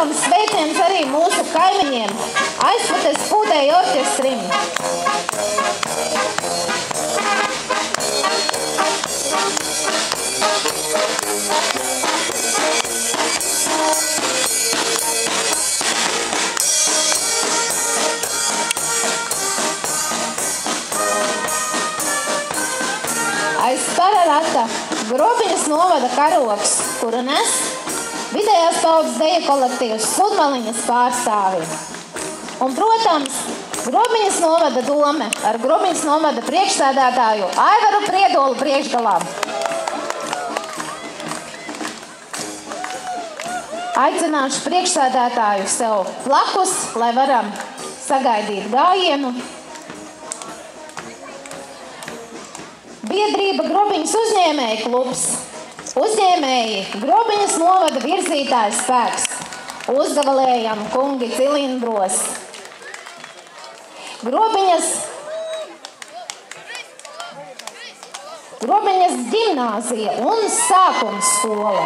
Speciāls sveiciens arī mūsu kaimiņiem, Aizputes pūtēju orķestrim. Aiz Pararata Grobiņas novada karogs, kuru nes vidējās paudzes deju kolektīvs Sudmaliņas pārstāvi. Un, protams, Grobiņas novada dome ar Grobiņas novada priekšsēdētāju Aivaru Priedolu priekšgalā. Aicināšu priekšsēdētāju sev blakus, lai varam sagaidīt gājienu. Biedrība Grobiņas uzņēmēju klubs. Uzņēmēji Grobiņas novada virzītājs spēks. Uzgavalējam kungi cilindros. Grobiņas ģimnāzija un sākums skola.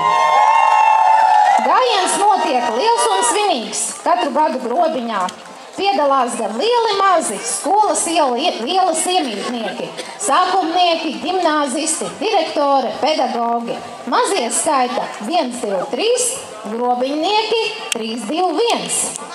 Gājiens notiek liels un svinīgs katru gadu Grobiņā. Piedalās gan lieli mazi, skolas ielas iemītnieki, sākumnieki, ģimnāzisti, direktori, pedagogi. Mazie skaita 1, 2, 3, grobiņnieki 3, 2, 1.